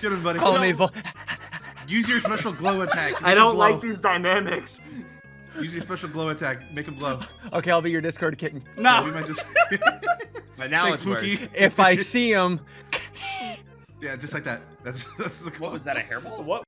Get him, buddy. Follow me, Use your special glow attack. I don't like these dynamics. Use your special glow attack. Make him glow. Okay, I'll be your Discord kitten. No. We might just... But now Thanks, it's working. Pookie. If I see him. Yeah, just like that. That's the What was that, a hairball? What?